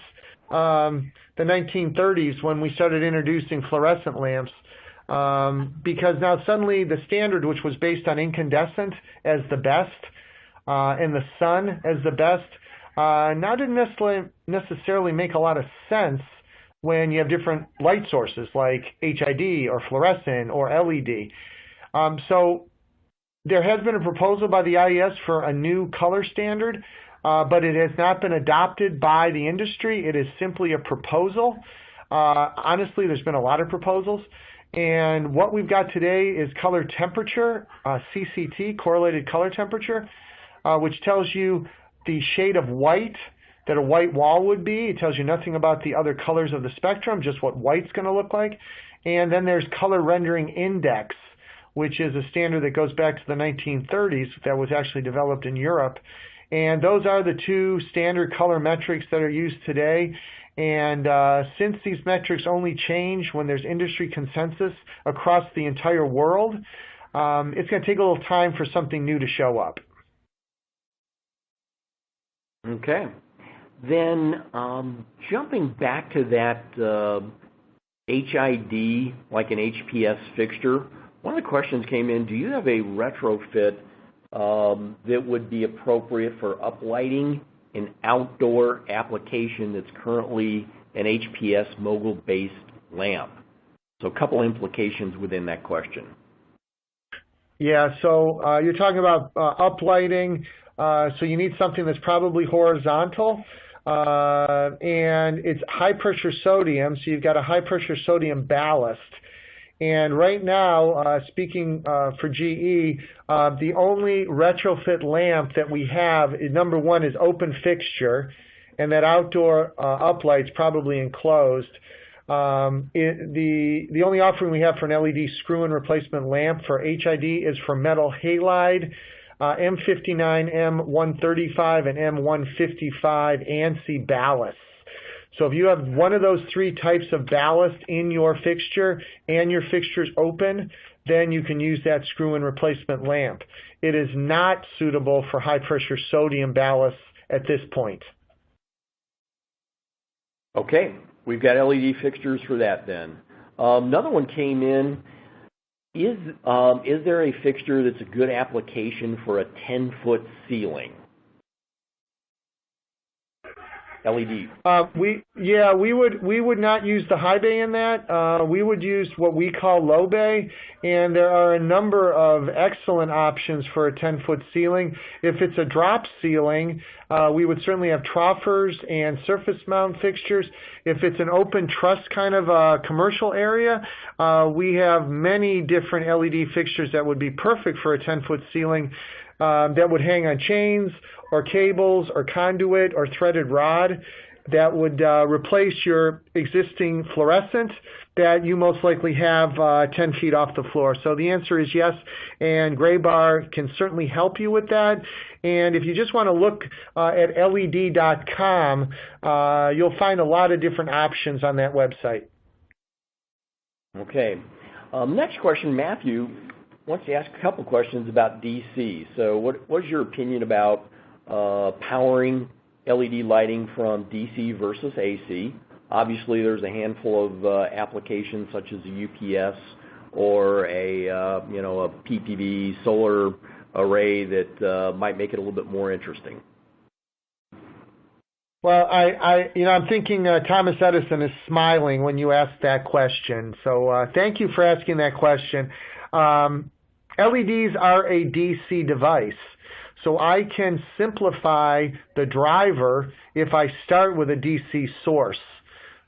the 1930s when we started introducing fluorescent lamps, because now suddenly the standard, which was based on incandescent as the best and the sun as the best, now didn't necessarily make a lot of sense when you have different light sources like HID or fluorescent or LED. So there has been a proposal by the IES for a new color standard, but it has not been adopted by the industry. It is simply a proposal. Honestly, there's been a lot of proposals. And what we've got today is color temperature, CCT, correlated color temperature, which tells you the shade of white that a white wall would be. It tells you nothing about the other colors of the spectrum, just what white's going to look like. And then there's color rendering index, which is a standard that goes back to the 1930s that was actually developed in Europe. And those are the two standard color metrics that are used today. And since these metrics only change when there's industry consensus across the entire world, it's going to take a little time for something new to show up. Okay. Then jumping back to that HID, like an HPS fixture, one of the questions came in, do you have a retrofit that would be appropriate for uplighting an outdoor application that's currently an HPS mogul-based lamp? So a couple implications within that question. Yeah, so you're talking about uplighting, so you need something that's probably horizontal, and it's high-pressure sodium, so you've got a high-pressure sodium ballast. And right now, speaking for GE, the only retrofit lamp that we have, number one, is open fixture, and that outdoor uplight's probably enclosed. The only offering we have for an LED screw-in replacement lamp for HID is for metal halide, M59, M135, and M155 ANSI ballasts. So if you have one of those three types of ballast in your fixture and your fixture's open, then you can use that screw-in replacement lamp. It is not suitable for high-pressure sodium ballasts at this point. Okay, we've got LED fixtures for that then. Another one came in. Is there a fixture that's a good application for a 10-foot ceiling? LED. We would not use the high bay in that. We would use what we call low bay, and there are a number of excellent options for a 10-foot ceiling. If it's a drop ceiling, we would certainly have troughers and surface mount fixtures. If it's an open truss kind of commercial area, we have many different LED fixtures that would be perfect for a 10-foot ceiling that would hang on chains or cables or conduit or threaded rod. that would replace your existing fluorescent that you most likely have 10 feet off the floor. So the answer is yes, and Graybar can certainly help you with that. And if you just want to look at LED.com, you'll find a lot of different options on that website. Okay. Next question, Matthew wants to ask a couple questions about DC. So what's your opinion about powering LED lighting from DC versus AC? Obviously, there's a handful of applications such as a UPS or a PPV solar array that might make it a little bit more interesting. Well, I'm thinking Thomas Edison is smiling when you ask that question. So thank you for asking that question. LEDs are a DC device. So I can simplify the driver if I start with a DC source.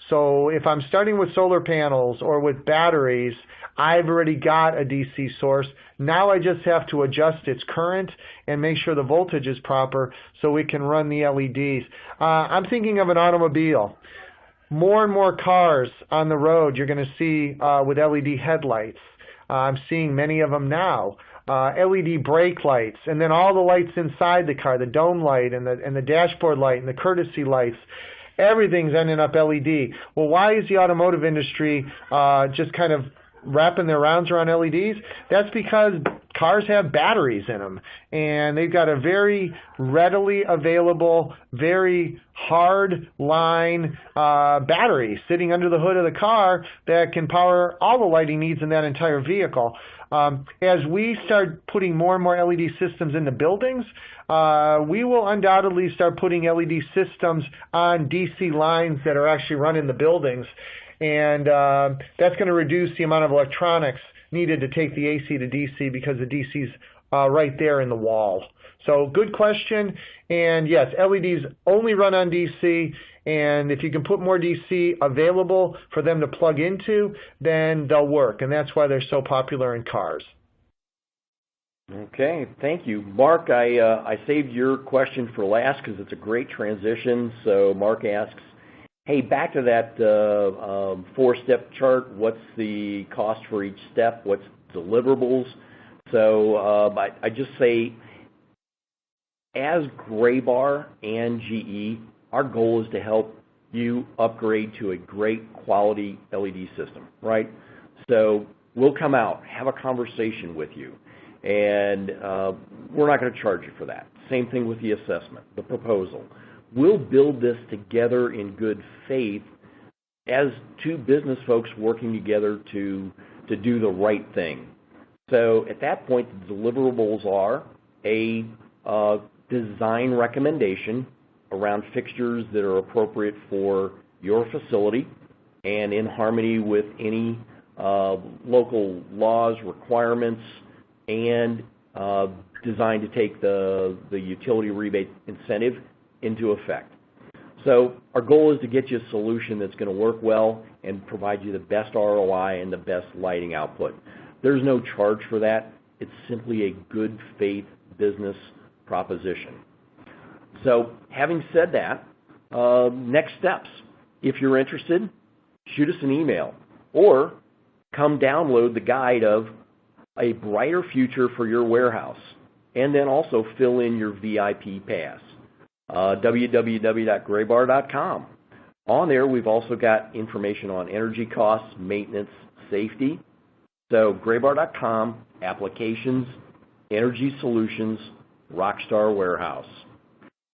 So if I'm starting with solar panels or with batteries, I've already got a DC source. Now I just have to adjust its current and make sure the voltage is proper so we can run the LEDs. I'm thinking of an automobile. More and more cars on the road you're going to see with LED headlights. I'm seeing many of them now. LED brake lights, and then all the lights inside the car, the dome light and the dashboard light and the courtesy lights. Everything's ending up LED. Well, why is the automotive industry just kind of wrapping their rounds around LEDs? That's because cars have batteries in them, and they've got a very readily available, very hard line battery sitting under the hood of the car that can power all the lighting needs in that entire vehicle. As we start putting more and more LED systems into buildings, we will undoubtedly start putting LED systems on DC lines that are actually running the buildings. And that's going to reduce the amount of electronics needed to take the AC to DC because the DC's right there in the wall. So good question. And yes, LEDs only run on DC. And if you can put more DC available for them to plug into, then they'll work. And that's why they're so popular in cars. Okay, thank you. Mark, I saved your question for last because it's a great transition. So Mark asks, hey, back to that four-step chart, what's the cost for each step? What's deliverables? So I just say, as Graybar and GE, our goal is to help you upgrade to a great quality LED system, right? So we'll come out, have a conversation with you, and we're not going to charge you for that. Same thing with the assessment, the proposal. We'll build this together in good faith as two business folks working together to do the right thing. So at that point, the deliverables are a design recommendation around fixtures that are appropriate for your facility and in harmony with any local laws, requirements, and designed to take the utility rebate incentive into effect. So our goal is to get you a solution that's going to work well and provide you the best ROI and the best lighting output. There's no charge for that. It's simply a good faith business proposition. So having said that, next steps. If you're interested, shoot us an email or come download the guide of A Brighter Future for Your Warehouse, and then also fill in your VIP pass. www.graybar.com. On there, we've also got information on energy costs, maintenance, safety. So graybar.com, applications, energy solutions, Rockstar Warehouse.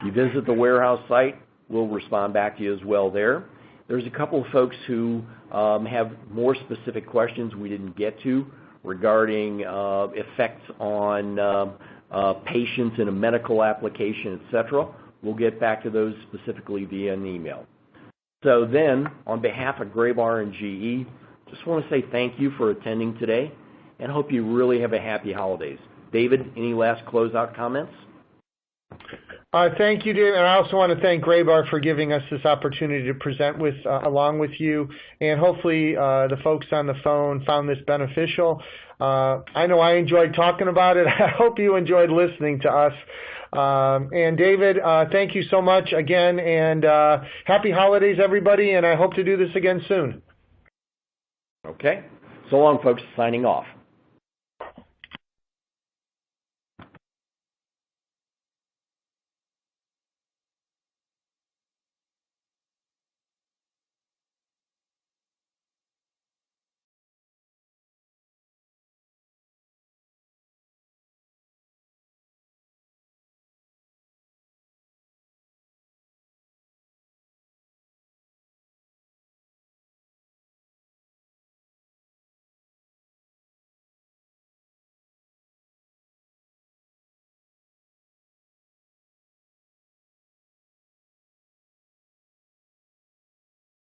You visit the warehouse site, we'll respond back to you as well there. There's a couple of folks who have more specific questions we didn't get to regarding effects on patients in a medical application, etc. We'll get back to those specifically via an email. So then, on behalf of Graybar and GE, just want to say thank you for attending today and hope you really have a happy holidays. David, any last closeout comments? Thank you, David. And I also want to thank Graybar for giving us this opportunity to present along with you. And hopefully the folks on the phone found this beneficial. I know I enjoyed talking about it. I hope you enjoyed listening to us. And David, thank you so much again, and happy holidays, everybody, and I hope to do this again soon. Okay. So long, folks. Signing off.